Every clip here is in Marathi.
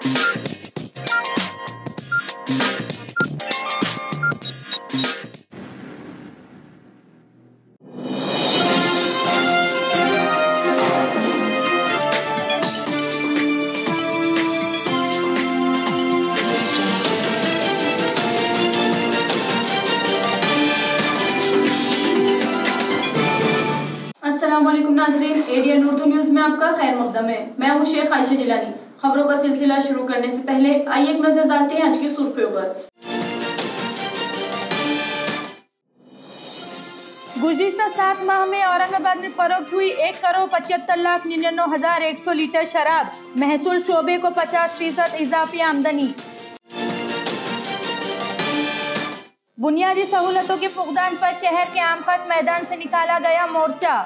अस्सलामुअलैकुम नाज़रीन, एडीएन उर्दू न्यूज़ में आपका खैर मक़दम है। मैं हूँ शेख आयशा जिलानी। खबरों का सिलसिला शुरू करने से पहले आइए एक नजर डालते हैं आज की सुर्खियों पर। गुज़िश्ता 7 माह में औरंगाबाद में फरोख्त हुई 1,75,99,100 लीटर शराब। महसूल शोबे को 50% इजाफी आमदनी। बुनियादी सहूलतों के फुकदान पर शहर के आम खास मैदान से निकाला गया मोर्चा।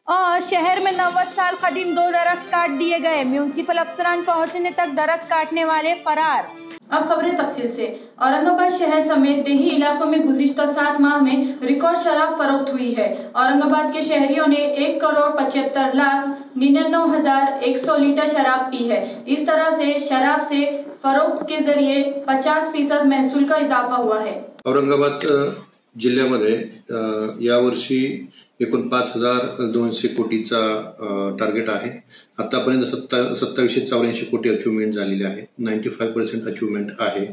और शहर में 90 साल कदीम 2 दरख्त काट दिए गए। म्यूनिसिपल अफसरान पहुंचने तक दरख्त काटने वाले फरार। अब खबरें तफसील से। औरंगाबाद शहर समेत देही इलाकों में गुज़िश्ता 7 माह में रिकॉर्ड शराब फरोख्त हुई है। औरंगाबाद के शहरियों ने 1,75,99,100 लीटर शराब पी है। इस तरह से शराब से फरोख्त के जरिए 50% महसूल का इजाफा हुआ है। औरंगाबाद जिल्ह्यामध्ये यावर्षी एकूण 5,200 कोटीचा टार्गेट आहे। आतापर्यंत 2784 कोटी अचिव्हमेंट झालेली आहे। 95% अचिव्हमेंट आहे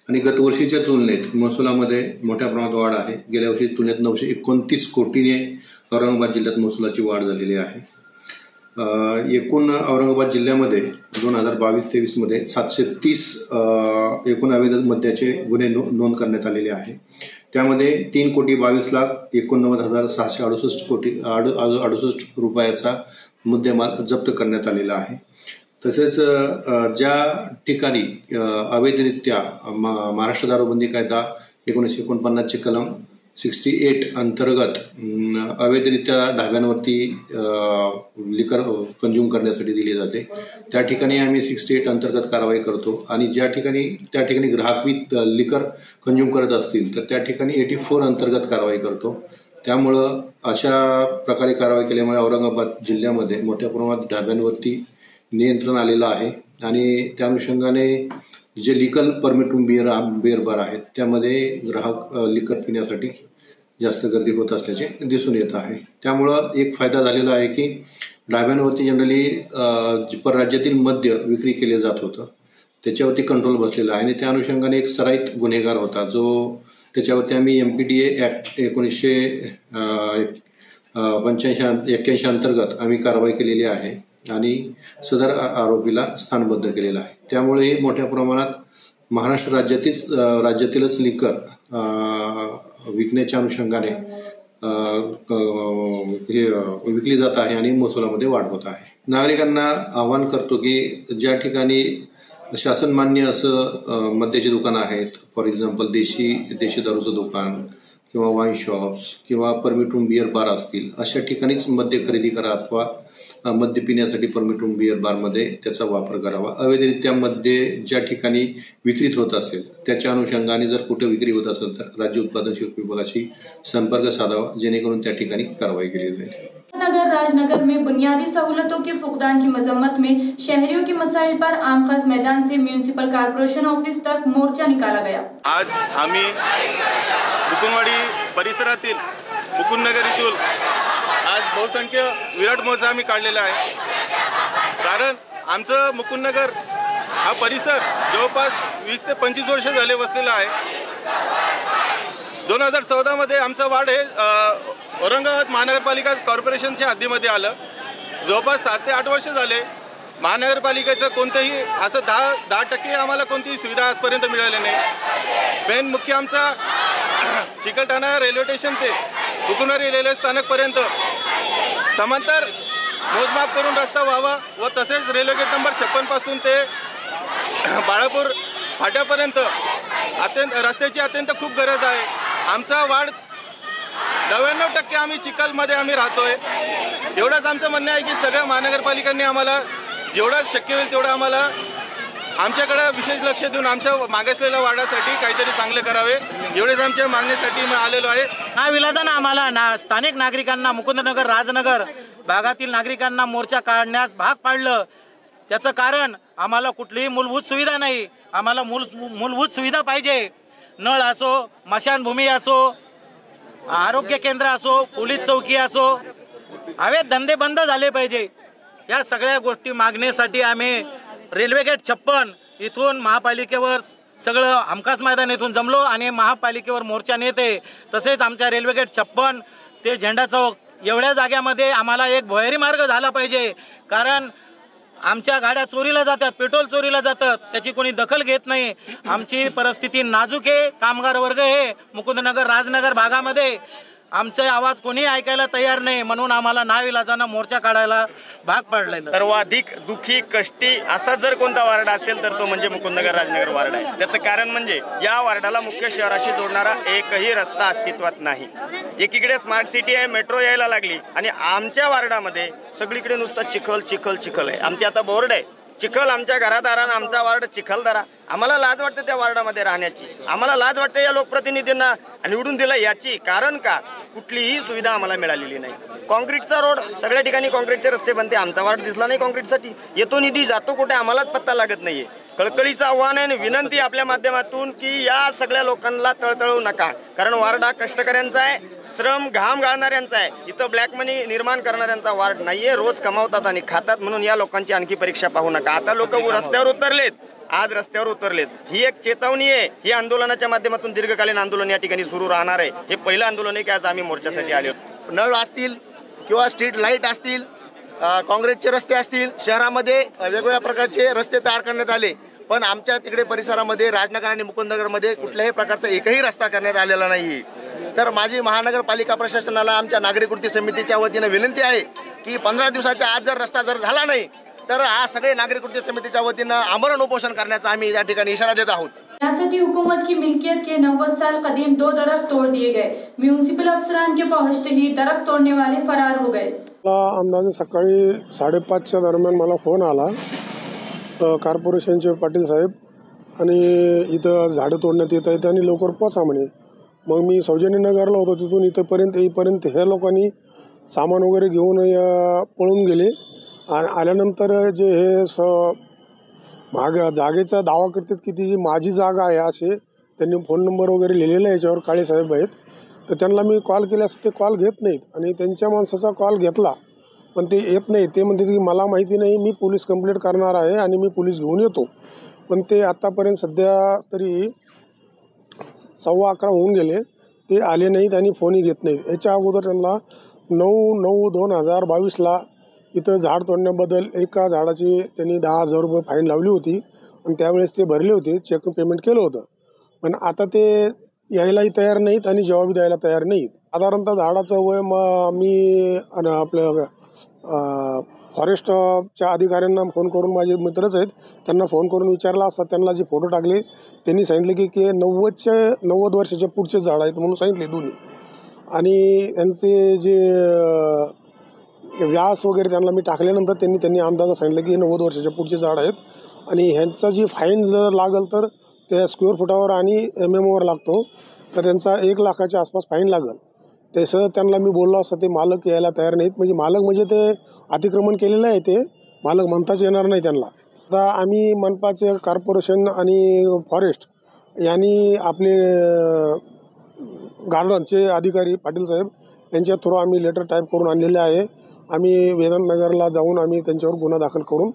आणि गतवर्षीच्या तुलनेत महसुलामध्ये मोठ्या प्रमाणात वाढ आहे। गेल्या वर्षी तुलनेत 929 कोटीने औरंगाबाद जिल्ह्यात महसुलाची वाढ झालेली आहे। एकूण औरंगाबाद जिल्ह्यामध्ये 2022-23 मध्ये 730 एकूण अवैध मद्याचे गुन्हे नोंद करण्यात आलेले आहे। त्यामध्ये 3,22,89,668 रुपयाचा मुद्देमाल जप्त करण्यात आलेला आहे। तसेच ज्या ठिकाणी अवैधरित्या महाराष्ट्र दारूबंदी कायदा 1949 चे कलम 68 अंतर्गत अवैधरित्या ढाब्यांवरती लिकर कंझ्युम करण्यासाठी दिली जाते, त्या ठिकाणी आम्ही 68 अंतर्गत कारवाई करतो आणि ज्या ठिकाणी ग्राहक लिकर कंझ्युम करत असतील तर त्या ठिकाणी 84 अंतर्गत कारवाई करतो। त्यामुळे अशा प्रकारे कारवाई केल्यामुळे औरंगाबाद जिल्ह्यामध्ये मोठ्या प्रमाणात ढाब्यांवरती नियंत्रण आलेलं आहे आणि त्या अनुषंगाने जे legal permit room beer bar आहेत त्यामध्ये ग्राहक लिकर पिण्यासाठी जास्त गर्दी होत असल्याचे दिसून येत आहे। त्यामुळे एक फायदा झालेला आहे की ढाब्यांवरती जनरली परराज्यातील मद्य विक्री केले जात होतं त्याच्यावरती कंट्रोल बसलेला आहे आणि त्या अनुषंगाने एक सराईत गुन्हेगार होता जो त्याच्यावरती आम्ही MPDA ऍक्ट 1981 अंतर्गत आम्ही कारवाई केलेली आहे आणि सदर आरोपीला स्थानबद्ध केलेला आहे। त्यामुळे मोठ्या प्रमाणात महाराष्ट्र राज्यातीलच लिकर विकण्याच्या अनुषंगाने विकली जात आहे आणि महसुलामध्ये वाढ होत आहे। नागरिकांना आवाहन करतो की ज्या ठिकाणी शासन मान्य असं मद्याची दुकान आहेत, फॉर एक्झाम्पल देशी दारूचं दुकान किंवा वाईन शॉप्स किंवा परमिट रूम बिअर बार असतील अशा ठिकाणीच मद्य खरेदी करा अथवा मद्य पिण्यासाठी परमिट रूम बिअर बारमध्ये त्याचा वापर करावा। अवैधरित्या मद्य ज्या ठिकाणी विक्रीत होत असेल त्याच्या अनुषंगाने जर कुठे विक्री होत असेल तर राज्य उत्पादन शुल्क विभागाशी संपर्क साधावा जेणेकरून त्या ठिकाणी कारवाई केली जाईल। नगर राजनगर में बुनियादी सहूलतों के फुकदान की मजम्मत में शहरियों के मसाइल पर आम खास मैदान से म्यूनिसिपल कॉर्पोरेशन ऑफिस तक मोर्चा निकाला गया। आज आम्ही मुकुंदवाडी परिसरातील मुकुंदनगर इथून आज बहुसंख्य विराट मोर्चा आम्ही काढलेला आहे। कारण आमचं मुकुंदनगर हा परिसर जवळपास 20 ते 25 वर्ष झाले वसलेला आहे। 2014 मध्ये आमचं वार्ड हे औरंगाबाद महानगरपालिका कॉर्पोरेशनच्या हद्दीमध्ये आलं। जवळपास 7 ते 8 वर्ष झाले महानगरपालिकेचं कोणतेही असं 10% आम्हाला कोणतीही सुविधा आजपर्यंत मिळाली नाही। मेन मुख्य आमचा चिकलठाणा रेल्वे स्टेशन ते मुकुंदवाडी रेल्वे स्थानकपर्यंत समांतर मोजमाप करून रस्ता व्हावा व तसेच रेल्वे गेट नंबर 56 पासून ते बाळापूर फाट्यापर्यंत रस्त्याची अत्यंत खूप गरज आहे। आमचा वार्ड 99% आम्ही चिखलमध्ये आम्ही राहतोय। एवढंच आमचं म्हणणं आहे की सगळ्या महानगरपालिकांनी आम्हाला जेवढं शक्य होईल तेवढं आम्हाला आमच्याकडे विशेष लक्ष देऊन आमच्या मागासलेल्या वार्डासाठी काहीतरी चांगले करावे एवढेच आमच्या मागणीसाठी मी आलेलो आहे। हा विलादाना आम्हाला स्थानिक नागरिकांना मुकुंदनगर राजनगर भागातील नागरिकांना मोर्चा काढण्यास भाग पाडलं। त्याचं कारण आम्हाला कुठलीही मूलभूत सुविधा नाही, आम्हाला मूलभूत सुविधा पाहिजे। नळ असो, स्मशानभूमी असो, आरोग्य केंद्र असो, पोलीस चौकी असो, अवैध धंदे बंद झाले पाहिजे। या सगळ्या गोष्टी मागण्यासाठी आम्ही रेल्वे गेट 56 इथून महापालिकेवर सगळं हमखास मैदान इथून जमलो आणि महापालिकेवर मोर्चा नेते। तसेच आमच्या रेल्वे गेट 56 ते झेंडा चौक एवढ्या जाग्यामध्ये आम्हाला एक भुयारी मार्ग झाला पाहिजे, कारण आमच्या गाड्या चोरीला जातात, पेट्रोल चोरीला जातात, त्याची कोणी दखल घेत नाही। आमची परिस्थिती नाजूक आहे, कामगार वर्ग आहे, मुकुंदनगर राजनगर भागामध्ये आमचे आवाज कोणी ऐकायला तयार नाही, म्हणून आम्हाला नाविलाजानं मोर्चा काढायला भाग पडलेला। सर्वाधिक दुखी कष्टी असा जर कोणता वार्ड असेल तर तो म्हणजे मुकुंदनगर राजनगर वार्ड आहे। त्याचं कारण म्हणजे या वार्डाला मुख्य शहराशी जोडणारा एकही रस्ता अस्तित्वात नाही। एकीकडे स्मार्ट सिटी आहे, मेट्रो यायला लागली आणि आमच्या वार्डामध्ये सगळीकडे नुसतं चिखल चिखल चिखल आहे। आमची आता बोर्ड आहे, चिखल आमच्या घरादारांना, आमचा वार्ड चिखलदरा। आम्हाला लाज वाटते त्या वार्डामध्ये राहण्याची, आम्हाला लाज वाटते या लोकप्रतिनिधींना निवडून दिलं याची। कारण का कुठलीही सुविधा आम्हाला मिळालेली नाही। काँक्रीटचा रोड सगळ्या ठिकाणी, काँक्रीटचे रस्ते बनते, आमचा वार्ड दिसला नाही काँक्रीटसाठी। येतो निधी जातो कुठे आम्हालाच पत्ता लागत नाहीये। कळकळीचं आव्हान आहे आणि विनंती आपल्या माध्यमातून की या सगळ्या लोकांना तळतळू नका, कारण वार्ड हा कष्टकऱ्यांचा आहे, श्रम घाम गाळणाऱ्यांचा आहे। इथं ब्लॅक मनी निर्माण करणाऱ्यांचा वार्ड नाहीये, रोज कमावतात आणि खातात, म्हणून या लोकांची आणखी परीक्षा पाहू नका। आता लोक रस्त्यावर उतरलेत, आज रस्त्यावर उतरलेत, ही एक चेतावणी आहे। ही आंदोलनाच्या माध्यमातून दीर्घकालीन आंदोलन या ठिकाणी सुरू राहणार आहे। हे पहिलं आंदोलन आहे की आज आम्ही मोर्चासाठी आलो। नळ असतील किंवा स्ट्रीट लाईट असतील, काँक्रीटचे रस्ते असतील, शहरामध्ये वेगवेगळ्या प्रकारचे रस्ते तयार करण्यात आले, पण आमच्या तिकडे परिसरामध्ये राजनगर आणि मुकुंदनगरमध्ये कुठल्याही प्रकारचा एकही रस्ता करण्यात आलेला नाही। तर माझी महानगरपालिका प्रशासनाला आमच्या नागरिक कृती समितीच्या वतीने विनंती आहे की 15 दिवसाच्या आत जर रस्ता झाला नाही तर हा सगळे नागरिक कृती समितीच्या वतीने आमरण उपोषण करण्याचा आम्ही या ठिकाणी इशारा देत आहोत। रियासती हुकूमत की मिल्कियत के 90 साल कदीम 2 दरख्त तोड़ दिए गए। म्युनिसिपल अफसरान के पहुंचते ही दरख्त तोड़ने वाले फरार हो गए। अंदाजे सकाळी 5:30च्या दरम्यान मला फोन आला कॉर्पोरेशनचे पाटील साहेब, आणि इथं झाडं तोडण्यात येत आहेत आणि लवकर पोचा म्हणे। मग मी सौजन्यनगरला होतो, तिथून इथंपर्यंत येईपर्यंत ह्या लोकांनी सामान वगैरे घेऊन पळून गेले आणि आल्यानंतर जे हे जागेचा दावा करतात की ती माझी जागा आहे असे त्यांनी फोन नंबर वगैरे लिहिलेला आहे याच्यावर, काळे साहेब आहेत। तर त्यांना मी कॉल केल्यास ते कॉल घेत नाहीत आणि त्यांच्या माणसाचा कॉल घेतला पण ते येत नाही। ते म्हणतात की मला माहिती नाही, मी पोलीस कंप्लेंट करणार आहे आणि मी पोलीस घेऊन येतो। पण ते आत्तापर्यंत सध्या तरी 11:15 होऊन गेले, ते आले नाहीत आणि फोनही घेत नाहीत। याच्या अगोदर त्यांना 9/9/2022ला इथं झाड तोडण्याबद्दल एका झाडाची त्यांनी 10,000 रुपये फाईन लावली होती आणि त्यावेळेस ते भरले होते, चेक पेमेंट केलं होतं। पण आता ते यायलाही तयार नाहीत आणि जवाबी द्यायला तयार नाहीत। साधारणतः झाडाचं वय मी आपलं फॉरेस्टच्या अधिकाऱ्यांना फोन करून, माझे मित्रच आहेत, त्यांना फोन करून विचारला असता त्यांना जे फोटो टाकले त्यांनी सांगितले की 90 वर्षाच्या पुढचे झाड आहेत म्हणून सांगितले दोन्ही। आणि त्यांचे जे व्यास वगैरे त्यांना मी टाकल्यानंतर त्यांनी अंदाजा सांगितलं की 90 वर्षाच्या पुढचे झाड आहेत आणि ह्यांचा जी फाईन जर लागल तर त्या स्क्वेअर फुटावर आणि MMवर लागतो, तर त्यांचा 1 लाखाच्या आसपास फाईन लागल। तसं त्यांना मी बोललो असतं, ते मालक यायला तयार नाहीत। म्हणजे ते अतिक्रमण केलेलं आहे, ते मालक म्हणताच येणार नाही त्यांना। आता आम्ही मनपाचे कॉर्पोरेशन आणि फॉरेस्ट यांनी आपले गार्डनचे अधिकारी पाटील साहेब यांच्या थ्रू आम्ही लेटर टाईप करून आणलेले आहे। आम्ही वेदांतनगरला जाऊन आम्ही त्यांच्यावर गुन्हा दाखल करून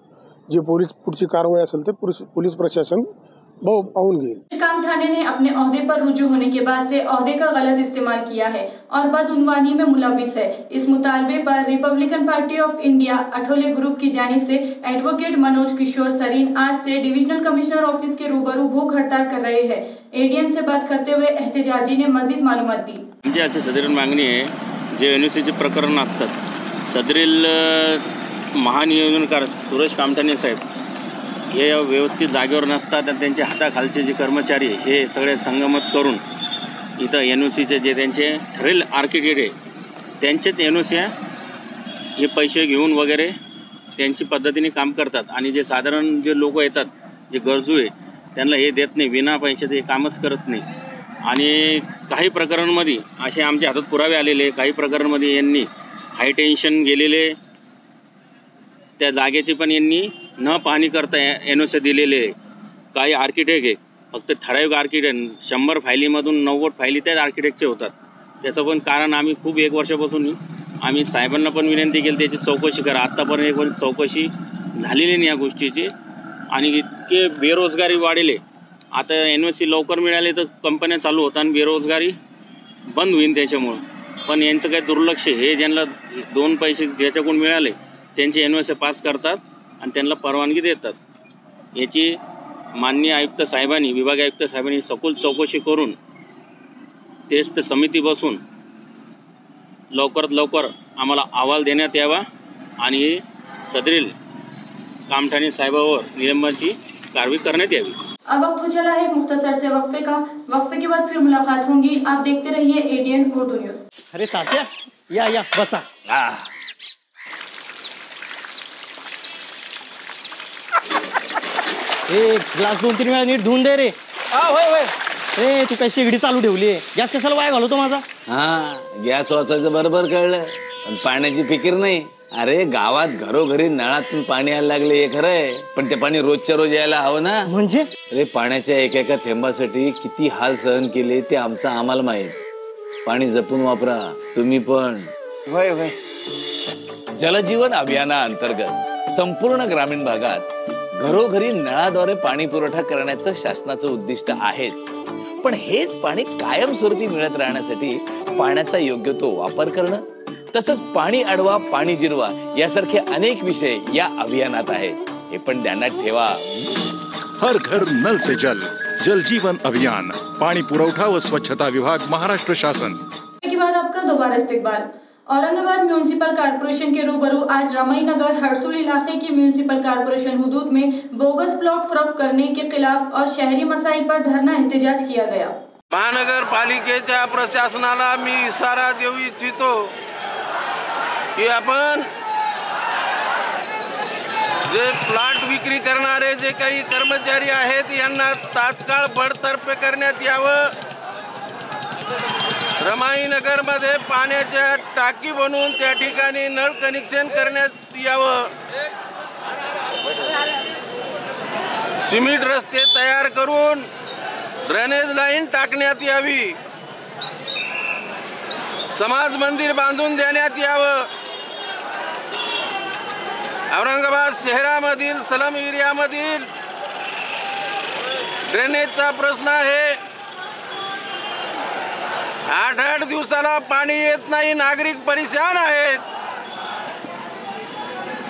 जी पुढची कारवाई असेल ते पोलीस प्रशासन पाहून घेईल। काम थाने ने अपने ओहदे पर रुजू होने के बाद से ओहदे का गलत इस्तेमाल किया है और बदउनवानी में मुलविस है। इस मुतालबे पर Republican party of India Athawale group की जानिब से एडवोकेट मनोज किशोर सरीन आज से डिविजनल कमिश्नर ऑफिस के रूबरू भूख हड़ताल कर रहे हैं। ADN से बात करते हुए एहतजाजी ने मजीद मालूमात दी। म्हणजे अशी सदरील मागणी आहे, जे NOCचे प्रकरण असतात, सदरील महानियोजनकार सुरेश कामठाणे साहेब हे व्यवस्थित जागेवर नसतात आणि त्यांच्या हाताखालचे जे कर्मचारी हे सगळे संगमत करून इथं NOCचे जे त्यांचे ठरेल आर्किटेक्ट आहे त्यांचेच NOC हे पैसे घेऊन वगैरे त्यांची पद्धतीने काम करतात आणि जे साधारण जे लोक येतात, जे गरजू आहे त्यांना हे देत नाही, विना पैशाचं हे कामच करत नाही। आणि काही प्रकरणांमध्ये असे आमच्या हातात पुरावे आलेले, काही प्रकरणांमध्ये यांनी हाय टेन्शन गेलेले, त्या जागेची पण यांनी न पाहणी करता NOC दिलेले आहे. काही आर्किटेक्ट आहे, फक्त ठराविक आर्किटेक्ट 100 फायलीमधून 90 फायली त्याच आर्किटेक्टचे होतात. त्याचं पण कारण आम्ही खूप 1 वर्षापासून आम्ही साहेबांना पण विनंती केली त्याची चौकशी करा. आत्तापर्यंत एक वर्ष चौकशी झालेली नाही या गोष्टीची. आणि इतके बेरोजगारी वाढले. आता NOC लवकर मिळाले तर कंपन्या चालू होतात आणि बेरोजगारी बंद होईल त्याच्यामुळं. पण यांचं काय दुर्लक्ष, हे ज्यांना 2 पैसे ज्याच्याकडून मिळाले त्यांचे NOC पास करतात आणि त्यांना परवानगी देतात. याची माननीय आयुक्त साहेबांनी, विभागीय आयुक्त साहेबांनी सखोल चौकशी करून तेच ते समिती बसून लवकरात लवकर आम्हाला अहवाल देण्यात यावा आणि सदरील कामठाणे साहेबावर निलंबनाची कारवाई करण्यात यावी. अब वक्त हो चला है मुख्तसर से वक्फे का. वक्फे के बाद फिर मुलाकात होंगी. आप देखते रहिए ADN उर्दू न्यूज. अरे तात्या, या बसा. ग्लास 2-3 वेळा नीट धुवून दे रे. होय. तू काय शेगडी चालू ठेवली? गॅस कशाला वाया घालवतो माझा? गॅस वाचवायचं बरोबर कळलं, पण पाण्याची फिकीर नाही. अरे गावात घरोघरी नळातून पाणी यायला लागले हे खरंय, पण ते पाणी रोजच्या रोज यायला हवं ना. म्हणजे अरे पाण्याच्या एका थेंबासाठी किती हाल सहन केले ते आमचं आम्हाला माहित. पाणी जपून वापरा तुम्ही पण. होय. जलजीवन अभियानाअंतर्गत संपूर्ण ग्रामीण भागात घरोघरी नळाद्वारे पाणी पुरवठा करण्याचं शासनाचं उद्दिष्ट आहेच. पण हेच पाणी कायमस्वरूपी मिळत राहण्यासाठी पाण्याचा योग्य तो वापर करणं, तसंच पाणी अडवा पाणी जिरवा यासारखे अनेक विषय या अभियानात आहेत. हे पण ध्यानात ठेवा. हर घर नल से जल, जल जीवन अभियान, पानी पुरवठा व स्वच्छता विभाग, महाराष्ट्र शासन. के बाद आपका दोबारा इस्तकबाल. औरंगाबाद म्यूनिसिपल कॉर्पोरेशन के रूबरू आज रमई नगर हरसुल इलाके की म्यूनिसिपल कॉर्पोरेशन हुदूद में बोगस प्लॉट फरोख्त करने के खिलाफ और शहरी मसाइल पर धरना एहतजाज किया गया. महानगरपालिकेच्या प्रशासनाला मी इशारा देऊ इच्छितो की आपण जे प्लॉट विक्री करणारे जे काही कर्मचारी आहेत यांना तात्काळ बडतर्फ करण्यात यावं. रमाई नगर मध्ये पाण्याच्या टाकी बनवून त्या ठिकाणी नळ कनेक्शन करण्यात यावं. सिमेंट रस्ते तयार करून ड्रेनेज लाईन टाकण्यात यावी. समाज मंदिर बांधून देण्यात यावं. औरंगाबाद शहरामधील सलम एरियामधील ड्रेनेजचा प्रश्न आहे. 8 दिवसाला पाणी येत नाही. नागरिक परेशान आहेत.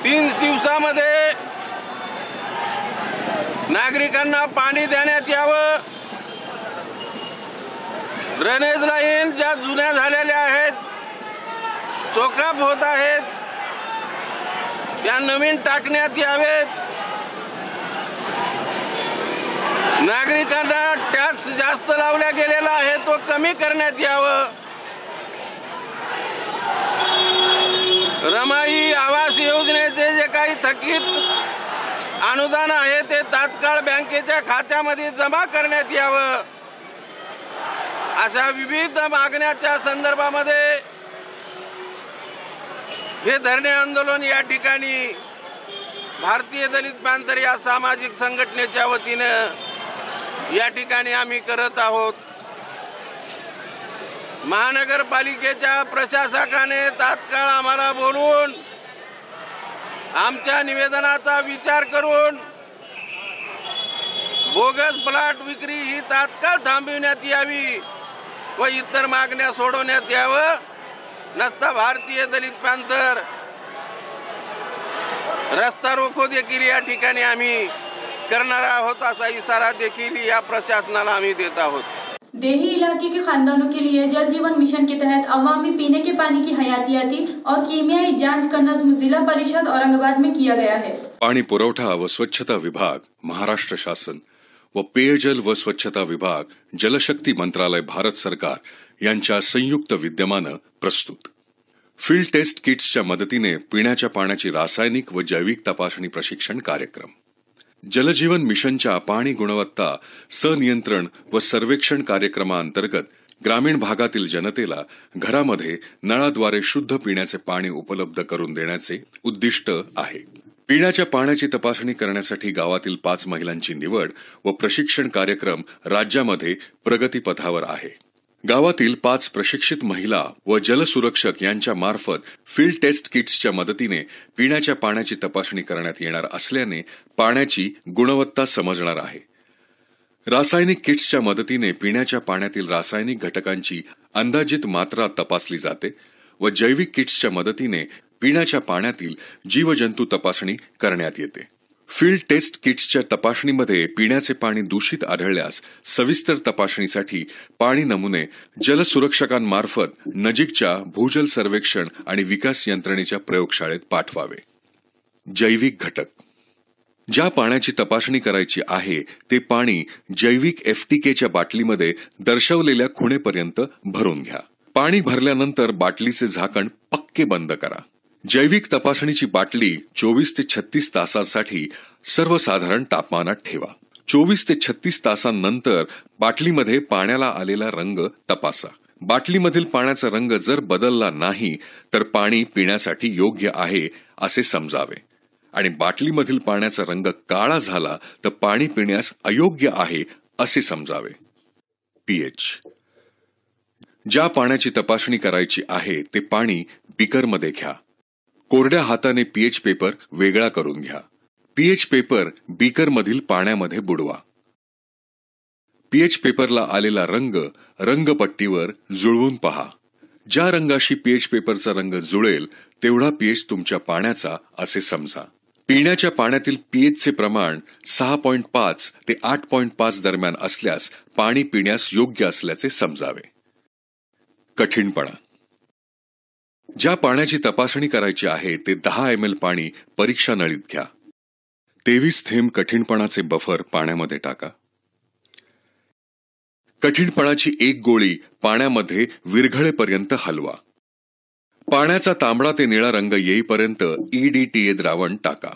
3 दिवसामध्ये नागरिकांना पाणी देण्यात यावं. ड्रेनेज लाईन ज्या जुन्या झालेल्या आहेत, चोकाप होत आहेत, त्या नवीन टाकण्यात यावेत. नागरिकांना टॅक्स जास्त लावला गेलेला आहे तो कमी करण्यात यावं. रमाई आवास योजनेचे जे काही थकीत अनुदान आहे ते तात्काळ बँकेच्या खात्यामध्ये जमा करण्यात यावं. अशा विविध मागण्याच्या संदर्भामध्ये हे धरणे आंदोलन या ठिकाणी भारतीय दलित पॅंथर या सामाजिक संघटनेच्या वतीनं या ठिकाणी आम्ही करत आहोत. महानगरपालिकेच्या प्रशासकाने तात्काळ आम्हाला बोलवून आमच्या निवेदनाचा विचार करून बोगस प्लॉट विक्री ही तात्काळ थांबविण्यात यावी व इतर मागण्या सोडवण्यात यावं. नसता भारतीय दलित पॅंथर रस्ता रोको देखील या ठिकाणी आम्ही करणार आहोत असा इशारा देखील या प्रशासनाला आम्ही देत आहोत. देही इलाके के खानदानों के लिए जल जीवन मिशन के तहत अवामी पीने के पानी की हयातियाती और कीमियाई जांच का नज़्म जिला परिषद औरंगाबाद में किया गया है. पाणी पुरवठा व स्वच्छता विभाग, महाराष्ट्र शासन व पेयजल व स्वच्छता विभाग, जलशक्ती मंत्रालय, भारत सरकार यांच्या संयुक्त विद्यमानं प्रस्तुत फील्ड टेस्ट किट्सच्या मदतीने पिण्याच्या पाण्याची रासायनिक व जैविक तपासणी प्रशिक्षण कार्यक्रम. जलजीवन मिशनच्या पाणी गुणवत्ता सनियंत्रण व सर्वेक्षण कार्यक्रमांतर्गत ग्रामीण भागातील जनतेला घरामध्ये नळाद्वारे शुद्ध पिण्याचे पाणी उपलब्ध करून देण्याचे उद्दिष्ट आहे. पिण्याच्या पाण्याची तपासणी करण्यासाठी गावातील 5 महिलांची निवड व प्रशिक्षण कार्यक्रम राज्यामध्ये प्रगतीपथावर आहे. गावातील 5 प्रशिक्षित महिला व जलसुरक्षक यांच्या मार्फत फील्ड टेस्ट किट्सच्या मदतीने पिण्याच्या पाण्याची तपासणी करण्यात येणार असल्याने पाण्याची गुणवत्ता समजणार आहे. रासायनिक किट्सच्या मदतीने पिण्याच्या पाण्यातील रासायनिक घटकांची अंदाजित मात्रा तपासली जाते व जैविक किट्सच्या मदतीने पिण्याच्या पाण्यातील जीवजंतू तपासणी करण्यात येते. फील्ड टेस्ट किट्सच्या तपासणीमध्ये पिण्याचे पाणी दूषित आढळल्यास सविस्तर तपासणीसाठी पाणी नमुने जलसुरक्षकांमार्फत नजीकच्या भूजल सर्वेक्षण आणि विकास यंत्रणेच्या प्रयोगशाळेत पाठवावे. जैविक घटक. ज्या पाण्याची तपासणी करायची आहे ते पाणी जैविक FTKच्या बाटलीमध्ये दर्शवलेल्या खुणेपर्यंत भरून घ्या. पाणी भरल्यानंतर बाटलीचे झाकण पक्के बंद करा. जैविक तपासणीची बाटली 24 ते 36 तासांसाठी सर्वसाधारण तापमानात ठेवा. 24 ते 36 तासांनंतर बाटलीमध्ये पाण्याला आलेला रंग तपासा. बाटलीमधील पाण्याचा रंग जर बदलला नाही तर पाणी पिण्यासाठी योग्य आहे असे समजावे आणि बाटलीमधील पाण्याचा रंग काळा झाला तर पाणी पिण्यास अयोग्य आहे असे समजावे. pH. ज्या पाण्याची तपासणी करायची आहे ते पाणी बीकरमध्ये घ्या. कोरड्या हाताने pH पेपर वेगळा करून घ्या. pH पेपर बीकरमधील पाण्यामध्ये बुडवा. pH पेपरला आलेला रंग रंगपट्टीवर जुळवून पहा. ज्या रंगाशी pH पेपरचा रंग जुळेल तेवढा pH तुमच्या पाण्याचा असे समजा. पिण्याच्या पाण्यातील pHचे प्रमाण 6.5 ते 8.5 दरम्यान असल्यास पाणी पिण्यास योग्य असल्याचे समजावे. कठीणपणा. ज्या पाण्याची तपासणी करायची आहे ते 10 ml पाणी परीक्षा नळीत घ्या. 23 थेंब कठीणपणाचे बफर पाण्यामध्ये टाका. कठीणपणाची 1 गोळी पाण्यामध्ये विरघळेपर्यंत हलवा. पाण्याचा तांबडा ते निळा रंग येईपर्यंत EDTA द्रावण टाका.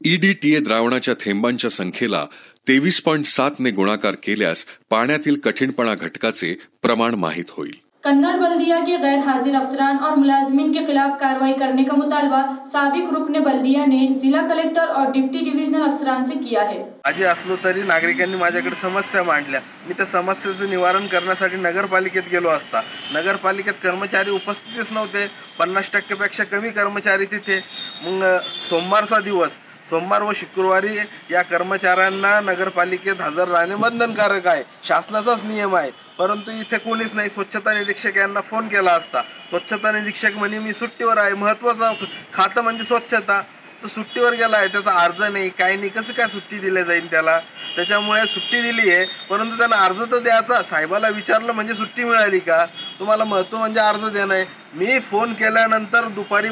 EDTA द्रावणाच्या थेंबांच्या संख्येला 23.7 ने गुणाकार केल्यास पाण्यातील कठीणपणा घटकाचे प्रमाण माहित होईल. कन्नड़ बल्दिया के गैर हाजिर अफसरान और मुलाजमीन के खिलाफ कार्रवाई करने का मुतालबा साबिक रुकने बल्दिया ने जिला कलेक्टर और डिप्टी डिविजनल अफसरान से किया है. आजी असलो तरी नागरिकांनी माझ्याकडे समस्या मांडल्या. मी त्या समस्येचं निवारण करण्यासाठी नगरपालिकेत गेलो असता नगरपालिकेत कर्मचारी उपस्थितच नव्हते. 50% पेक्षा कमी कर्मचारी तिथे. मग सोमवारचा दिवस सोमवार व शुक्रवारी या कर्मचाऱ्यांना नगरपालिकेत हजर राहणे बंधनकारक आहे. शासनाचाच नियम आहे. परंतु इथे कोणीच नाही. स्वच्छता निरीक्षक यांना फोन केला असता स्वच्छता निरीक्षक म्हणे मी सुट्टीवर आहे. महत्वाचं खातं म्हणजे स्वच्छता. तो सुट्टीवर गेला आहे. त्याचा अर्ज नाही काही नाही. कसं काय सुट्टी दिली जाईल त्याला. त्याच्यामुळे सुट्टी दिली आहे परंतु त्यांना अर्ज तर द्यायचा. साहेबाला विचारलं म्हणजे सुट्टी मिळाली का. तुम्हाला महत्व म्हणजे अर्ज देणं आहे. मी फोन केल्यानंतर दुपारी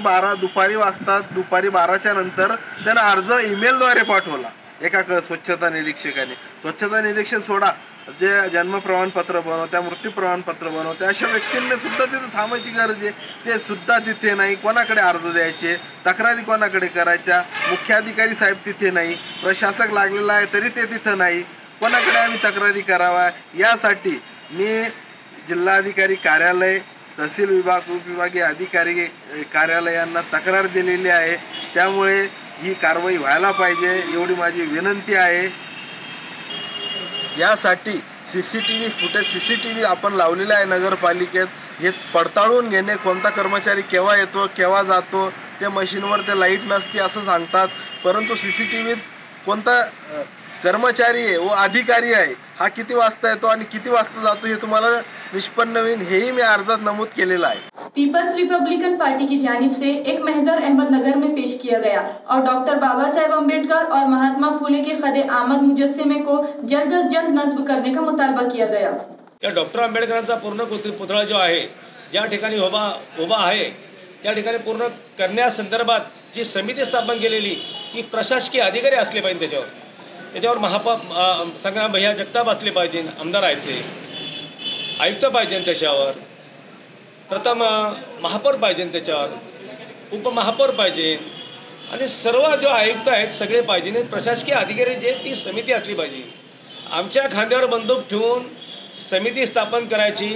12च्या नंतर त्यांना अर्ज ईमेलद्वारे पाठवला एका स्वच्छता निरीक्षकाने. स्वच्छता निरीक्षक सोडा जे जन्म प्रमाणपत्र बनवत्या मृत्यू प्रमाणपत्र बनवत्या अशा व्यक्तींनी सुद्धा तिथे थांबायची गरज आहे. ते सुद्धा तिथे नाही. कोणाकडे अर्ज द्यायचे तक्रारी कोणाकडे करायच्या. मुख्याधिकारी साहेब तिथे नाही. प्रशासक लागलेला आहे तरी ते तिथं नाही. कोणाकडे आम्ही तक्रारी करावा. यासाठी मी जिल्हाधिकारी कार्यालय तहसील विभाग उपविभागीय अधिकारी कार्यालयांना तक्रार दिलेली आहे. त्यामुळे ही कारवाई व्हायला पाहिजे एवढी माझी विनंती आहे. यासाठी CCTV आपण लावलेला आहे नगरपालिकेत. हे पडताळून घेणे कोणता कर्मचारी केव्हा येतो केव्हा जातो. ते मशीनवर ते लाईट नसते असं सांगतात परंतु CCTVत कोणता कर्मचारी आहे व अधिकारी आहे हा किती वाजता येतो आणि किती वाजता जातो हे तुम्हाला निष्पन्न होईल. हेही मी अर्जात नमूद केलेलं आहे. पीपल्स रिपब्लिकन पार्टी की जानिब से एक महजर अहमदनगर में पेश किया गया और डॉक्टर बाबा साहेब अम्बेडकर और महात्मा फुले के खदे आमद मुजस्समे को जल्द अज जल्द नस्ब करने का मुतालबा किया गया. त्या डॉक्टर आंबेडकरांचा पूर्ण पुतळा जो आहे ज्या ठिकाणी उभा आहे त्या ठिकाणी पूर्ण करण्यासंदर्भात जी समिती स्थापन केलेली ती प्रशासकीय अधिकारी असले पाहिजे. त्याच्यावर संग्राम भैया जगताप असले पाहिजे. आमदार आहेत ते आयुक्त पाहिजे. त्याच्यावर प्रथम महापौर पाहिजे. त्याच्यावर उपमहापौर पाहिजे आणि सर्व जो आयुक्त आहेत सगळे पाहिजे. प्रशासकीय अधिकारी जे ती समिती असली पाहिजे. आमच्या खांद्यावर बंदूक ठेवून समिती स्थापन करायची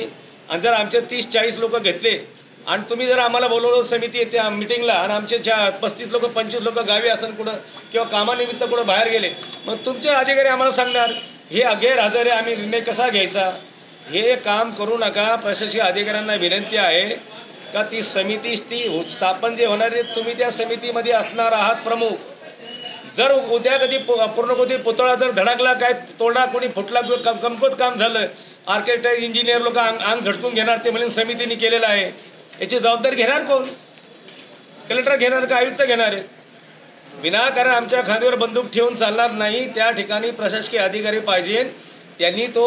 आणि जर आमचे 30-40 लोक घेतले आणि तुम्ही जर आम्हाला बोलवलं समिती त्या मिटिंगला आणि आमचे 35 लोक 25 लोक गावी असेल कुठं किंवा कामानिमित्त कुठं बाहेर गेले, मग तुमचे अधिकारी आम्हाला सांगणार हे गैरहजर आहे, आम्ही निर्णय कसा घ्यायचा? हे काम करू नका. प्रशासकीय अधिकाऱ्यांना विनंती आहे का ती समिती ती स्थापन जे होणार आहे, तुम्ही त्या समितीमध्ये असणार आहात प्रमुख. जर उद्या कधी पूर्णकृती पुतळा जर धडकला, काय तोडा कोणी फुटला, कमकुवत काम झालं, आर्किटेक्ट इंजिनियर लोक अंग झटकून घेणार, ते म्हणजे समितीने केलेलं आहे. याची जबाबदारी घेणार कोण? कलेक्टर घेणार का आयुक्त घेणार आहे? विनाकारण आमच्या खांद्यावर बंदूक ठेवून चालणार नाही. त्या ठिकाणी प्रशासकीय अधिकारी पाहिजे, त्यांनी तो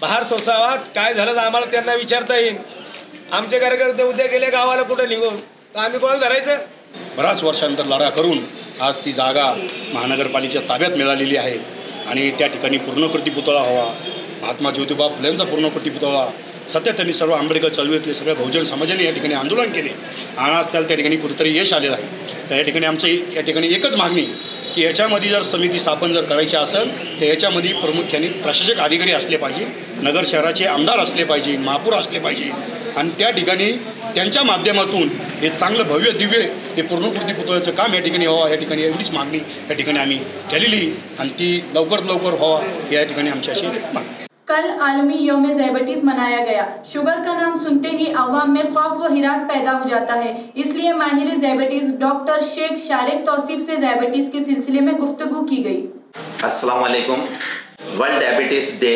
बाहेर सोसावा. काय झालं तर आम्हाला त्यांना विचारता येईल. आमचे कार्यकर्ते उद्या गेले गावाला कुठं निघून, तर आम्ही कोणाला धरायचं? बऱ्याच वर्षांतर लढा करून आज ती जागा महानगरपालिकेच्या ताब्यात मिळालेली आहे आणि त्या ठिकाणी पूर्णकृती पुतळा हवा, महात्मा ज्योतिबा फुलेंचा पूर्णकृती पुतळा. सध्या त्यांनी सर्व आंबेडकर चळवळीतले सगळ्या बहुजन समाजाने या ठिकाणी आंदोलन केले आणि आज त्याला त्या ठिकाणी कुठेतरी यश आलेलं आहे. तर या ठिकाणी आमची या ठिकाणी एकच मागणी की याच्यामध्ये जर समिती स्थापन जर करायची असेल तर याच्यामध्ये प्रामुख्याने प्रशासक अधिकारी असले पाहिजे, नगर शहराचे आमदार असले पाहिजे, महापौर असले पाहिजे आणि त्या ठिकाणी त्यांच्या माध्यमातून हे चांगलं भव्य दिव्य हे पूर्णकृती पुतळ्याचं काम या ठिकाणी व्हावं. या ठिकाणी एवढीच मागणी या ठिकाणी आम्ही केलेली आणि ती लवकरात लवकर व्हावा या ठिकाणी आमची अशी मागणी. कल आलमी यौम ज़ैबटीज़ मनाया गया। शुगर का नाम सुनते ही अवाम में खौफ व हिरास पैदा हो जाता है, इसलिए माहिर ज़ैबटीज़ डॉक्टर शेख शारिक तौसीफ से ज़ैबटीज़ के सिलसिले में गुफ्तगू की गई। अस्सलाम वालेकुम। वर्ल्ड डायबिटीज़ डे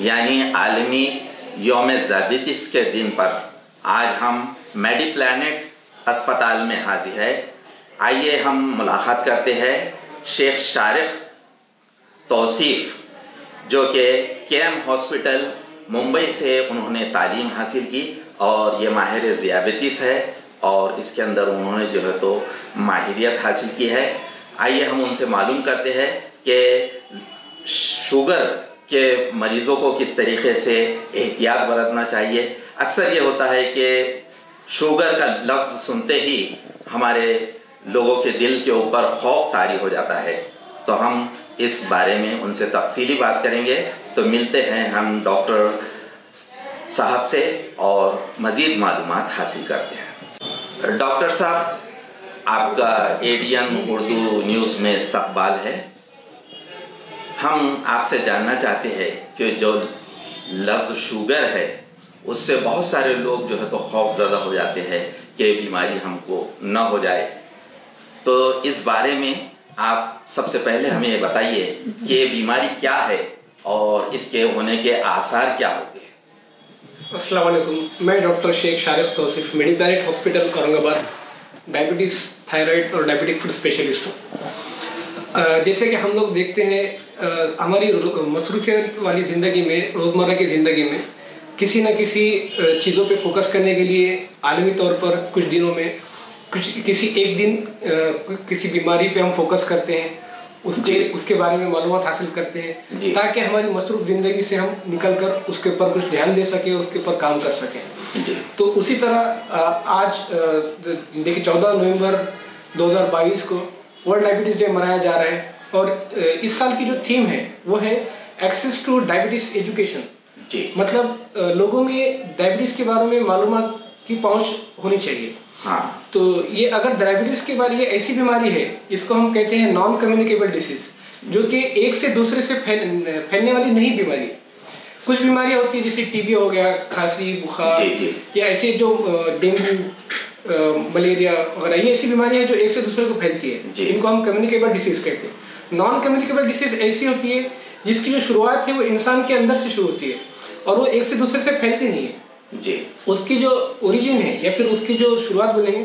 यानी आलमी यौम ज़ैबटीज़ के दिन पर आज हम मेडिप्लैनेट अस्पताल में हाजिर है। आइए हम मुलाकात करते हैं शेख शारिक तौसीफ, जो कि केएम हॉस्पिटल मुंबई से उन्होंने तालीम हासिल की और ये माहिर ज़ियाबतीस है और इसके अंदर उन्होंने जो है तो माहिरियत हासिल की है। आइए हम उनसे मालूम करते हैं कि शुगर के मरीज़ों को किस तरीके से एहतियात बरतना चाहिए। अक्सर ये होता है कि शुगर का लफ्ज़ सुनते ही हमारे लोगों के दिल के ऊपर खौफ तारी हो जाता है, तो हम इस बारे में उनसे तफसीली बात करेंगे। तो मिलते हैं हम डॉक्टर साहब से और मज़ीद मालूमात हासिल करते हैं। डॉक्टर साहब, आपका एडीएन उर्दू न्यूज़ में इस्तकबाल है। हम आपसे जानना चाहते हैं कि जो लफ्ज़ शुगर है उससे बहुत सारे लोग जो है तो खौफज़दा हो जाते हैं कि बीमारी हमको न हो जाए, तो इस बारे में आप सबसे पहले हमें ये बताइए कि ये बीमारी क्या है और इसके होने के आसार क्या होते हैं। अस्सलाम वालेकुम। मैं doctor Sheikh Shariq Tauseef, Mediplanet hospital Aurangabad, diabetes, thyroid और डायबिटिक फूड स्पेशलिस्ट हूँ। जैसे कि हम लोग देखते हैं हमारी मसरूफियत वाली ज़िंदगी में, रोज़मर्रा की ज़िंदगी में किसी न किसी चीज़ों पे फोकस करने के लिए आलमी तौर पर कुछ दिनों में किसी एक दिन किसी बीमारी पे हम फोकस करते हैं, उसके बारे में मालूमात हासिल करते हैं ताकि हमारी मसरूफ ज़िंदगी से हम निकलकर उसके ऊपर कुछ ध्यान दे सके, उसके ऊपर काम कर सकें। तो उसी तरह आज देखिए 14 नवंबर 2022 को वर्ल्ड डायबिटीज़ डे मनाया जा रहा है और इस साल की जो थीम है वो है एक्सेस टू डायबिटीज़ एजुकेशन। मतलब लोगों में डायबिटीज़ के बारे में मालूमात की पहुँच होनी चाहिए। हाँ। तो ये अगर डायबिटीज के बारे, ये ऐसी बीमारी है, इसको हम कहते हैं नॉन कम्युनिकेबल डिसीज, जो कि एक से दूसरे से फैलने वाली नहीं बीमारी। कुछ बीमारियां होती है जैसे टीबी हो गया, खांसी, बुखार, या ऐसे जो डेंगू, मलेरिया वगैरह, ये ऐसी बीमारियां हैं जो एक से दूसरे को फैलती है, इनको हम कम्युनिकेबल डिसीज कहते हैं। नॉन कम्युनिकेबल डिसीज ऐसी होती है जिसकी जो शुरुआत है वो इंसान के अंदर से शुरू होती है और वो एक से दूसरे से फैलती नहीं है। उसकी जो ओरिजिन है या फिर उसकी जो शुरुआत बोलेंगे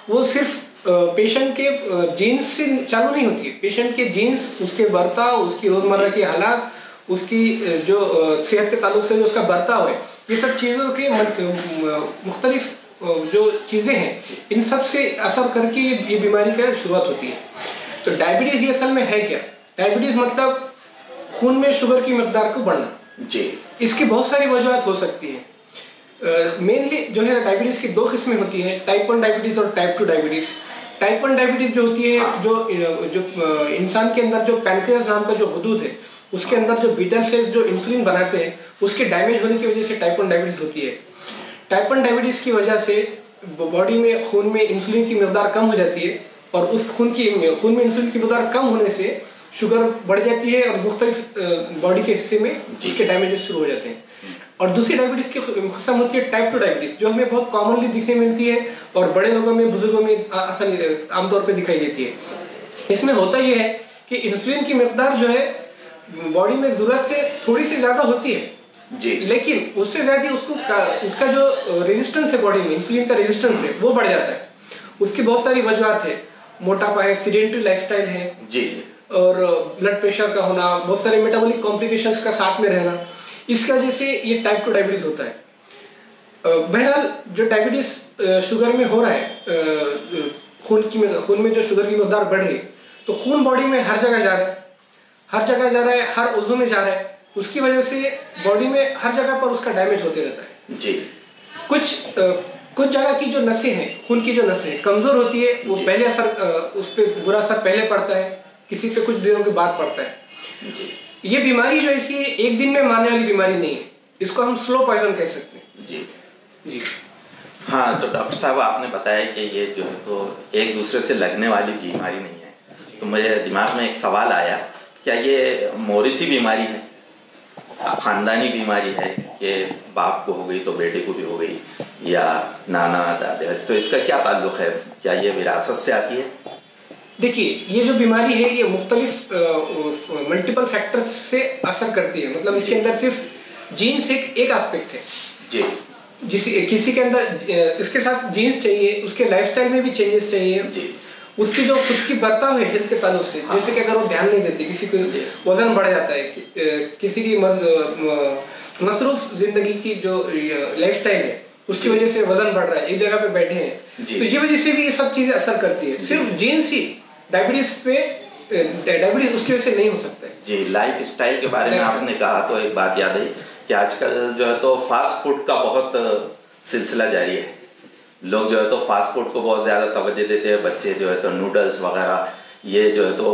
वो सिर्फ पेशेंट के जीन्स से चालू नहीं होती है। पेशेंट के जीन्स, उसके बर्ताव, उसकी रोजमर्रा की हालात, उसकी जो सेहत के ताल्लुक से जो उसका बर्ताव है, ये सब चीज़ों के मुख्तलिफ जो चीज़ें हैं, इन सब से असर करके ये बीमारी का शुरुआत होती है। तो डायबिटीज़ ये असल में है क्या? डायबिटीज़ मतलब खून में शुगर की मकदार को बढ़ना। इसकी बहुत सारी वजूहत हो सकती है। मेनली जो है डायबिटीज़ की 2 किस्में होती हैं, टाइप 1 डायबिटीज़ और टाइप 2 डायबिटीज़। टाइप 1 डायबिटीज़ जो होती है, जो इंसान के अंदर जो पैनक्रियास नाम का जो हदूद है उसके अंदर जो बीटा सेल्स जो इंसुलिन बनाते हैं उसके डैमेज होने की वजह से टाइप 1 डायबिटीज होती है। टाइप 1 डायबिटीज की वजह से बॉडी में खून में इंसुलिन की मकदार कम हो जाती है और उस खून में इंसुलिन की मकदार कम होने से शुगर बढ़ जाती है और मुख्तलिफ बॉडी के हिस्से में उसके डैमेजेस शुरू हो जाते हैं। और दूसरी डायबिटीज की किस्म होती है टाइप 2 डायबिटीज, जो हमें बहुत कॉमनली दिखने मिलती है और बड़े लोगों में, बुजुर्गों में आमतौर पर दिखाई देती है। इसमें होता यह है कि इंसुलिन की मकदार जो है बॉडी में जरूरत से थोड़ी सी ज्यादा होती है जी, लेकिन उससे ज्यादा उसका जो रेजिस्टेंस है बॉडी में, इंसुलिन का रेजिस्टेंस है वो बढ़ जाता है। उसकी बहुत सारी वजूहत है, मोटापा है, सीडेंटरी लाइफस्टाइल है जी, और ब्लड प्रेशर का होना, बहुत सारे मेटाबॉलिक कॉम्प्लिकेशंस का साथ में रहना, इसकी वजह से ये टाइप 2 डायबिटीज होता है। बहरहाल जो डायबिटीज शुगर में हो रहा है, खून में जो शुगर की मकदार बढ़ रही है, तो खून बॉडी में हर जगह जा रहा है, हर उज़्व में जा रहा है, उसकी वजह से बॉडी में हर जगह पर उसका डैमेज होते रहता है जी। कुछ जगह की जो नसें हैं, खून की जो नसें कमजोर होती है, वो पहले उस पर बुरा असर पहले पड़ता है, किसी पे कुछ दिनों के बाद पड़ता है जी। ये बीमारी जो ऐसी एक दिन में मारने वाली बीमारी नहीं है, इसको हम स्लो पॉइजन कह सकते हैं जी जी। हाँ, तो डॉक्टर साहब आपने बताया कि ये जो है तो एक दूसरे से लगने वाली बीमारी नहीं है, तो मुझे दिमाग में एक सवाल आया, क्या ये मौरिसी बीमारी है, खानदानी बीमारी है कि बाप को हो गई तो बेटे को भी हो गई, या नाना दादा, तो इसका क्या ताल्लुक है, क्या ये विरासत से आती है? देखिए, ये जो बीमारी है ये मुख्तलिफ मल्टीपल फैक्टर्स से असर करती है, मतलब इसके अंदर सिर्फ जीन्स एक एस्पेक्ट है जी। किसी के अंदर इसके साथ जीन्स चाहिए, उसके लाइफस्टाइल में भी चेंजेस चाहिए जी, उसकी जो खुद की बर्ताव है हेल्थ के ताल्लुक से, जैसे कि अगर वो ध्यान नहीं देते, किसी को वजन बढ़ जाता है, किसी की मसरूफ जिंदगी की जो लाइफस्टाइल है उसकी वजह से वजन बढ़ रहा है, एक जगह पे बैठे हैं, तो ये वजह से भी ये सब चीजें असर करती है। सिर्फ जीन्स ही डायबिटीज उसकी वजह से नहीं हो सकता है जी। लाइफ स्टाइल के बारे में आपने कहा तो एक बात याद आई कि आजकल जो है तो फास्ट फूड का बहुत सिलसिला जारी है, लोग जो है तो फास्ट फूड को बहुत ज़्यादा तवज्जो देते हैं, बच्चे जो है तो नूडल्स वगैरह ये जो है तो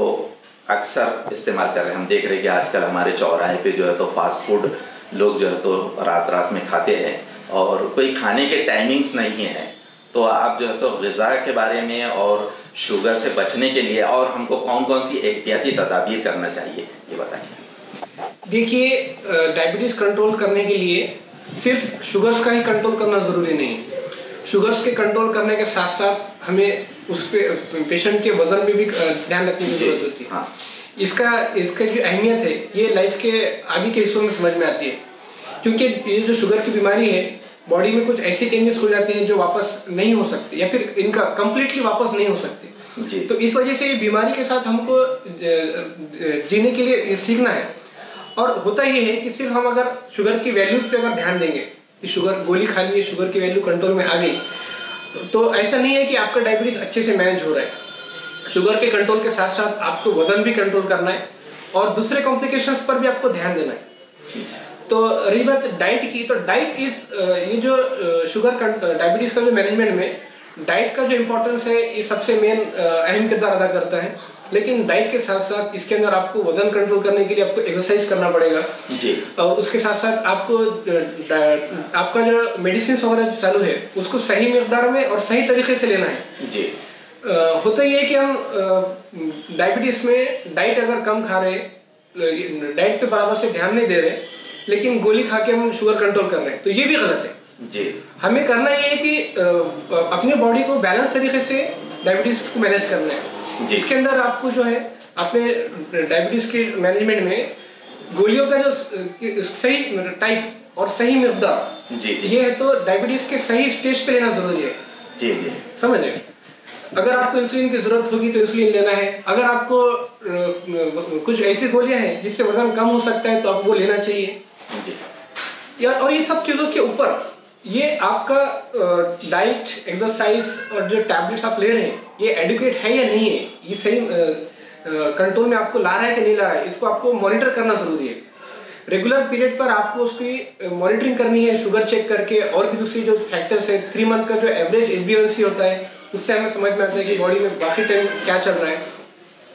अक्सर इस्तेमाल कर रहे हैं। हम देख रहे हैं कि आजकल हमारे चौराहे पे जो है तो फास्ट फूड लोग जो है तो रात में खाते हैं और कोई खाने के टाइमिंग्स नहीं है, तो आप जो है तो ग़िज़ा के बारे में और शुगर से बचने के लिए और हमको कौन कौन सी एहतियाती तदाबीर करना चाहिए ये बताइए। देखिए, डायबिटीज़ कंट्रोल करने के लिए सिर्फ शुगर्स का ही कंट्रोल करना ज़रूरी नहीं है, शुगर्स के कंट्रोल करने के साथ साथ हमें उस पे पेशेंट के वजन पे भी ध्यान रखने की जरूरत होती है। हाँ। इसका जो अहमियत है ये लाइफ के आगे के हिस्सों में समझ में आती है, क्योंकि ये जो शुगर की बीमारी है बॉडी में कुछ ऐसे चेंजेस हो जाते हैं जो वापस नहीं हो सकते या फिर इनका कंप्लीटली वापस नहीं हो सकते जी। तो इस वजह से ये बीमारी के साथ हमको जीने के लिए सीखना है। और होता ये है कि सिर्फ हम अगर शुगर की वैल्यूज पे अगर ध्यान देंगे कि शुगर गोली खा ली, शुगर की वैल्यू कंट्रोल में आ गई, तो ऐसा नहीं है कि आपका डायबिटीज अच्छे से मैनेज हो रहा है। शुगर के कंट्रोल के साथ साथ आपको वजन भी कंट्रोल करना है और दूसरे कॉम्प्लिकेशंस पर भी आपको ध्यान देना है। तो रही बात डाइट की, तो डाइट ये जो शुगर डायबिटीज का जो मैनेजमेंट में डाइट का जो इम्पोर्टेंस है ये सबसे मेन अहम किरदार अदा करता है। लेकिन डाइट के साथ साथ इसके अंदर आपको वजन कंट्रोल करने के लिए आपको एक्सरसाइज करना पड़ेगा जी। और उसके साथ साथ आपको आपका जो मेडिसिन वगैरह जो चालू है उसको सही मिकदार में और सही तरीके से लेना है जी। होता ये है कि हम डायबिटीज में डाइट अगर कम खा रहे, डाइट पे बराबर से ध्यान नहीं दे रहे, लेकिन गोली खा के हम शुगर कंट्रोल कर रहे हैं, तो ये भी गलत है जी। हमें करना ये है कि अपने बॉडी को बैलेंस तरीके से डायबिटीज को मैनेज करना है। इसके अंदर आपको जो है अपने डायबिटीज के मैनेजमेंट में गोलियों का जो सही टाइप और सही मिकदार जी, ये है तो डायबिटीज के सही स्टेज पे लेना जरूरी है जी जी। समझे, अगर आपको इंसुलिन की जरूरत होगी तो इंसुलिन लेना है, अगर आपको कुछ ऐसी गोलियां हैं जिससे वजन कम हो सकता है तो आपको वो लेना चाहिए यार। और ये सब चीजों के ऊपर ये आपका डाइट, एक्सरसाइज और जो टैबलेट्स आप ले रहे हैं ये एडुकेट है या नहीं है, ये सही कंट्रोल में आपको ला रहा है कि नहीं ला रहा है, इसको आपको मॉनिटर करना जरूरी है। रेगुलर पीरियड पर आपको उसकी मॉनिटरिंग करनी है, शुगर चेक करके, और भी दूसरी जो फैक्टर्स है, 3 मंथ का जो एवरेज HbA1c होता है उससे हमें समझ में आता है कि बॉडी में बाकी टाइम क्या चल रहा है।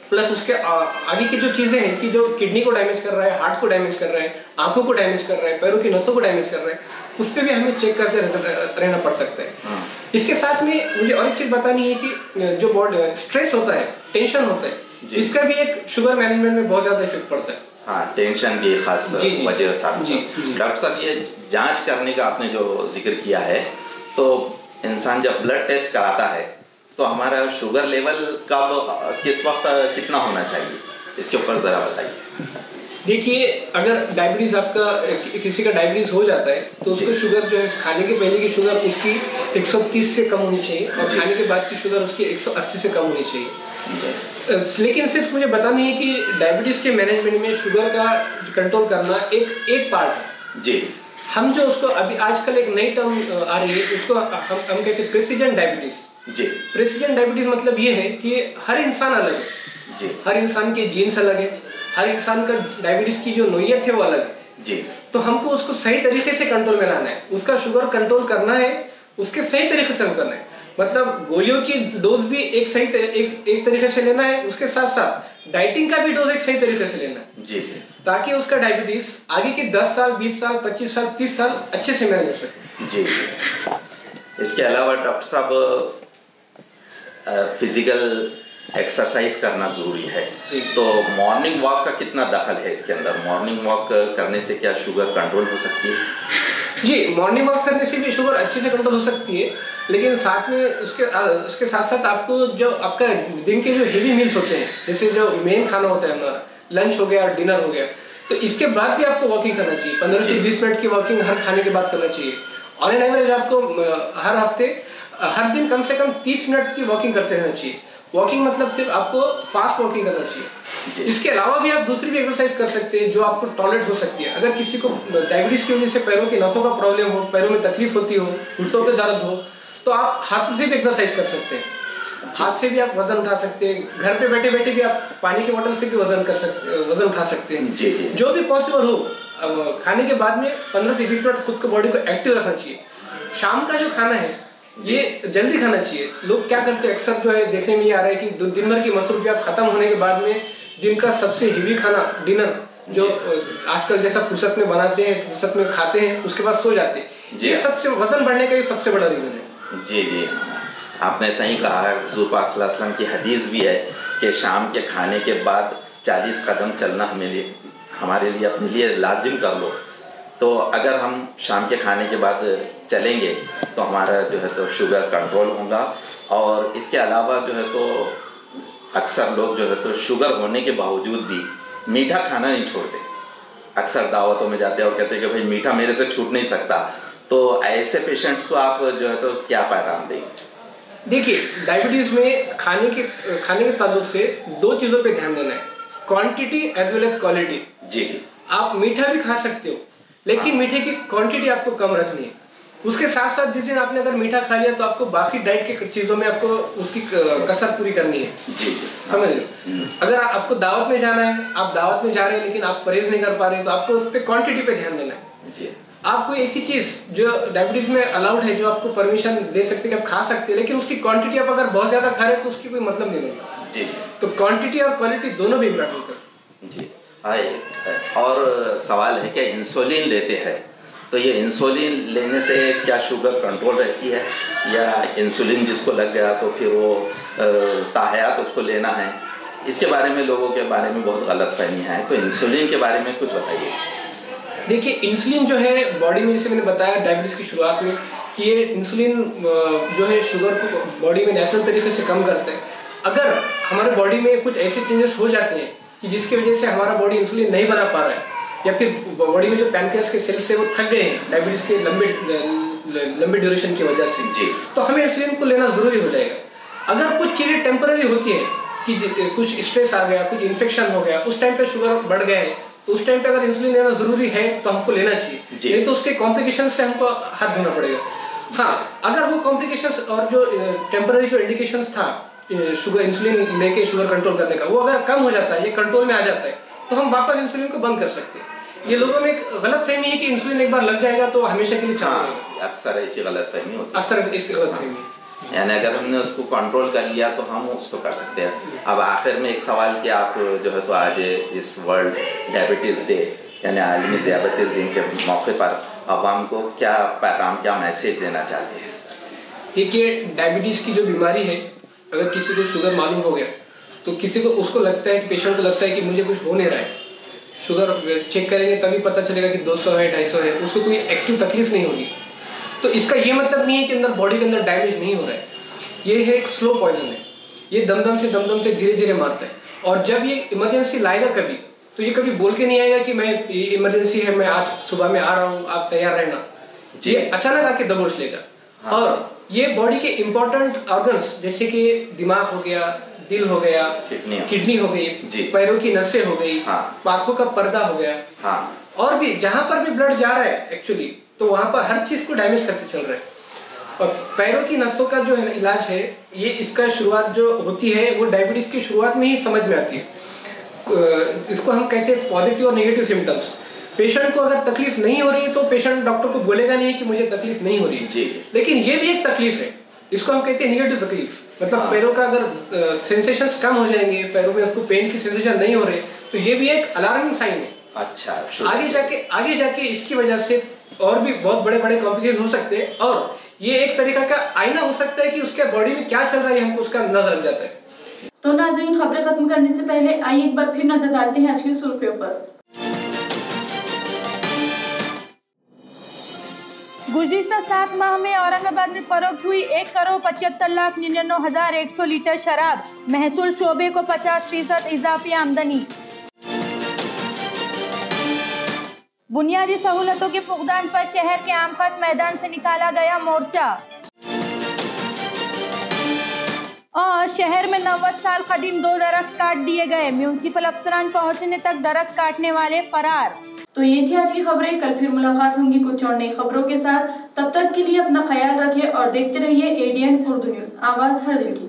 प्लस उसके आगे की जो चीजें हैं कि जो किडनी को डैमेज कर रहा है, हार्ट को डैमेज कर रहा है, आंखों को डैमेज कर रहा है, पैरों की नसों को डैमेज कर रहा है, उस पर भी हमें चेक करते रहना पड़ सकता है। इसके साथ में मुझे और एक चीज बतानी है कि जो बॉडी स्ट्रेस होता है, टेंशन होता है, इसका भी एक शुगर मैनेजमेंट में बहुत ज्यादा इफेक्ट पड़ता है। हाँ, टेंशन की खास वजह साबित है। डॉक्टर साहब, ये जांच करने का आपने जो जिक्र किया है, तो इंसान जब ब्लड टेस्ट कराता है तो हमारा शुगर लेवल कब किस वक्त कितना होना चाहिए, इसके ऊपर जरा बताइए। देखिए, अगर डायबिटीज आपका किसी का डायबिटीज हो जाता है तो उसको शुगर जो है खाने के पहले की शुगर उसकी 130 से कम होनी चाहिए और खाने के बाद की शुगर उसकी 180 से कम होनी चाहिए। लेकिन सिर्फ मुझे बताना है कि डायबिटीज के मैनेजमेंट में शुगर का कंट्रोल करना एक पार्ट है जी। हम जो उसको अभी आजकल एक नई टर्म आ रही है, उसको हम कहते हैं प्रेसिडेंट डायबिटीज जी। प्रेसिडेंट डायबिटीज मतलब ये है कि हर इंसान अलग है जी, हर इंसान के जीन्स अलग है, हर इंसान का डायबिटीज की जो नोयत है वो अलग है जी। तो हमको उसको सही तरीके से कंट्रोल में लाना है, उसका शुगर कंट्रोल करना है, उसके सही तरीके से करना है। मतलब गोलियों की डोज भी एक तरीके से लेना है, उसके साथ साथ डाइटिंग का भी डोज एक सही तरीके से लेना है जी, ताकि उसका डायबिटीज आगे के 10 साल 20 साल 25 साल 30 साल अच्छे से मैनेज हो सके जी। इसके अलावा डॉक्टर साहब, फिजिकल एक्सरसाइज करना जरूरी है, तो मॉर्निंग वॉक का कितना दखल है इसके अंदर? मॉर्निंग वॉक करने से क्या शुगर कंट्रोल हो सकती है? जी, मॉर्निंग वॉक करने से भी शुगर अच्छे से कंट्रोल हो सकती है, लेकिन साथ में उसके साथ साथ आपको जो आपका दिन के जो हेवी मील्स होते हैं, जैसे जो मेन खाना होता है हमारा, लंच हो गया और डिनर हो गया, तो इसके बाद भी आपको वॉकिंग करना चाहिए। 15 से 20 मिनट की वॉकिंग हर खाने के बाद करना चाहिए। ऑन एन एवरेज आपको हर हफ्ते हर दिन कम से कम 30 मिनट की वॉकिंग करते रहना चाहिए। वॉकिंग मतलब सिर्फ आपको फास्ट वॉकिंग करना चाहिए। इसके अलावा भी आप दूसरी भी एक्सरसाइज कर सकते हैं जो आपको टॉलरेट हो सकती है। अगर किसी को डायबिटीज की वजह से पैरों की नसों का प्रॉब्लम हो, पैरों में तकलीफ होती हो, घुटनों पे दर्द हो, तो आप हाथ से भी एक्सरसाइज कर सकते हैं। हाथ से भी आप वजन उठा सकते हैं, घर पे बैठे बैठे भी आप पानी की बोतल से भी वजन उठा सकते हैं, जो भी पॉसिबल हो। अब खाने के बाद में 15 से 20 मिनट खुद को बॉडी को एक्टिव रखना चाहिए। शाम का जो खाना है ये जल्दी खाना चाहिए। लोग क्या करते हैं, अक्सर जो है देखने में ये आ रहा है कि दिन भर की मसरूफियात खत्म होने के बाद में दिन का सबसे हेवी खाना डिनर जो आजकल जैसा फुर्सत में बनाते हैं, फुर्सत में खाते हैं, उसके बाद सो जाते हैं। ये सबसे वजन बढ़ने का ये सबसे बड़ा रीजन है। जी जी, आपने सही कहा है। हुज़ूर पाक सल्लल्लाहु अलैहि वसल्लम की हदीस भी है कि शाम के खाने के बाद 40 कदम चलना हमारे लिए अपने लिए लाजिम कर लो। तो अगर हम शाम के खाने के बाद चलेंगे तो हमारा जो है तो शुगर कंट्रोल होगा। और इसके अलावा जो है तो अक्सर लोग जो है तो शुगर होने के बावजूद भी मीठा खाना नहीं छोड़ते। अक्सर दावतों में जाते हैं और कहते हैं कि भाई मीठा मेरे से छूट नहीं सकता। तो ऐसे पेशेंट्स को आप जो है तो क्या पैगाम देंगे? देखिए, डायबिटीज में खाने के ताल्लुक से 2 चीज़ों पे ध्यान देना है, क्वांटिटी एज वेल एज क्वालिटी। जी, आप मीठा भी खा सकते हो, लेकिन मीठे की क्वांटिटी आपको कम रखनी है। उसके साथ साथ जिस दिन आपने अगर मीठा खा लिया तो आपको बाकी डाइट के चीज़ों में आपको उसकी कसर पूरी करनी है। जी, समझ लो। अगर आपको दावत में जाना है, आप दावत में जा रहे हैं लेकिन आप परहेज नहीं कर पा रहे, तो आपको उस पर क्वांटिटी पे ध्यान देना है। जी, आप कोई ऐसी चीज जो डायबिटीज में अलाउड है, जो आपको परमिशन दे सकते हैं कि आप खा सकते हैं, लेकिन उसकी क्वांटिटी आप अगर बहुत ज्यादा खा रहे हैं तो उसकी कोई मतलब नहीं होगा। जी, तो क्वांटिटी और क्वालिटी दोनों भी इम्पोर्टेंट है। जी, और सवाल है कि इंसुलिन लेते हैं तो ये इंसुलिन लेने से क्या शुगर कंट्रोल रहती है, या इंसुलिन जिसको लग गया तो फिर वो ताहयात उसको लेना है? इसके बारे में लोगों के बारे में बहुत गलतफहमी है, तो इंसुलिन के बारे में कुछ बताइए। देखिए, इंसुलिन जो है बॉडी में, जैसे मैंने बताया डायबिटीज की शुरुआत में, कि ये इंसुलिन जो है शुगर को बॉडी में नेचुरल तरीके से कम करता है। अगर हमारे बॉडी में कुछ ऐसे चेंजेस हो जाते हैं कि जिसकी वजह से हमारा बॉडी इंसुलिन नहीं बना पा रहा है, या फिर बॉडी में जो पैनक्रियास के सेल्स है वो थक गए हैं डायबिटीज के लंबे ड्यूरेशन की वजह से, जी, तो हमें इंसुलिन को लेना जरूरी हो जाएगा। अगर कुछ चीजें टेम्पररी होती है कि कुछ स्ट्रेस आ गया, कुछ इन्फेक्शन हो गया, उस टाइम पे शुगर बढ़ गया है, तो उस टाइम पे अगर इंसुलिन लेना जरूरी है तो हमको लेना चाहिए, नहीं तो उसके कॉम्प्लिकेशन से हमको हाथ धोना पड़ेगा। हाँ, अगर वो कॉम्प्लिकेशंस और जो टेम्पररी जो इंडिकेशंस था शुगर इंसुलिन लेके शुगर कंट्रोल करने का, वो अगर कम हो जाता है, ये कंट्रोल में आ जाता है, तो हम वापस इंसुलिन को बंद कर सकते हैं। ये लोगों में एक गलतफहमी है कि इंसुलिन एक बार लग जाएगा तो हमेशा के लिए चालू रहेगा। अक्सर ऐसी गलतफहमी होती है। अक्सर ऐसी गलतफहमी। यानी अगर हमने उसको कंट्रोल कर लिया तो हम उसको कर सकते हैं। अब आखिर में एक सवाल कि आप जो है तो आज इस वर्ल्ड डायबिटीज़ डे यानी आलमी ज़ियाबतीस दिन के मौके पर आवाम को क्या पैगाम, क्या मैसेज देना चाहते हैं? देखिए, डायबिटीज़ की जो बीमारी है, अगर किसी को शुगर मालूम हो गया तो किसी को उसको लगता है कि पेशेंट को लगता है कि मुझे कुछ हो नहीं रहा है। शुगर चेक करेंगे तभी पता चलेगा कि 200 है, 250 है, उसको कोई एक्टिव तकलीफ नहीं होगी। तो इसका ये मतलब नहीं है कि अंदर बॉडी के अंदर डैमेज नहीं हो रहा है। ये है एक स्लो पॉइजन है, ये दम दम से धीरे धीरे मारता है। और जब ये इमरजेंसी लाएगा कभी, तो ये कभी बोल के नहीं आएगा कि मैं ये इमरजेंसी है, मैं आज सुबह में आ रहा हूँ, आप तैयार रहना। ये अचानक आके दबोच लेगा। हाँ। और ये बॉडी के इंपॉर्टेंट ऑर्गन्स जैसे कि दिमाग हो गया, दिल हो गया, किडनी हो गई, पैरों की नसें हो गई, आंखों का पर्दा हो गया, और भी जहां पर भी ब्लड जा रहा है एक्चुअली, तो वहां पर हर चीज को डैमेज करते चल रहा है। और पैरों की नसों का जो है इलाज है, ये इसका शुरुआत जो होती है वो डायबिटीज की शुरुआत में ही समझ में आती है। इसको हम कहते हैं पॉजिटिव और नेगेटिव सिम्टम्स। पेशेंट को अगर तकलीफ नहीं हो रही है तो पेशेंट डॉक्टर को बोलेगा नहीं कि मुझे तकलीफ नहीं हो रही है, लेकिन ये भी एक तकलीफ है, इसको हम कहते हैं नेगेटिव तकलीफ। मतलब पैरों का अगर सेंसेशंस कम हो जाएंगे, पैरों में उसको पेन की सेंसेशन नहीं हो रहे, तो ये भी एक अलार्मिंग साइन है। अच्छा, आगे जाके इसकी वजह से और भी बहुत बड़े बड़े कॉम्प्लिकेशन हो सकते हैं, और ये एक तरीका का आईना हो सकता है कि उसके बॉडी में क्या चल रहा है हमको उसका नजर लग जाता है। तो नाज़रीन, खबरें खत्म करने से पहले आइए एक बार फिर नजर डालते हैं आज की सुर्खियों पर। गुज़िश्ता 7 माह में औरंगाबाद में फरोख्त हुई 1,75,99,100 लीटर शराब। महसूल शोबे को 50% इजाफी आमदनी। बुनियादी सहूलतों के फुकदान पर शहर के आम खास मैदान से निकाला गया मोर्चा। और शहर में 90 साल कदीम 2 दरख्त काट दिए गए, म्यूनिसिपल अफसरान पहुंचने तक दरख्त काटने वाले फरार। तो ये थी आज की खबरें। कल फिर मुलाकात होंगी कुछ और नई खबरों के साथ। तब तक के लिए अपना ख्याल रखें और देखते रहिए ADN उर्दू न्यूज़, आवाज़ हर दिल की।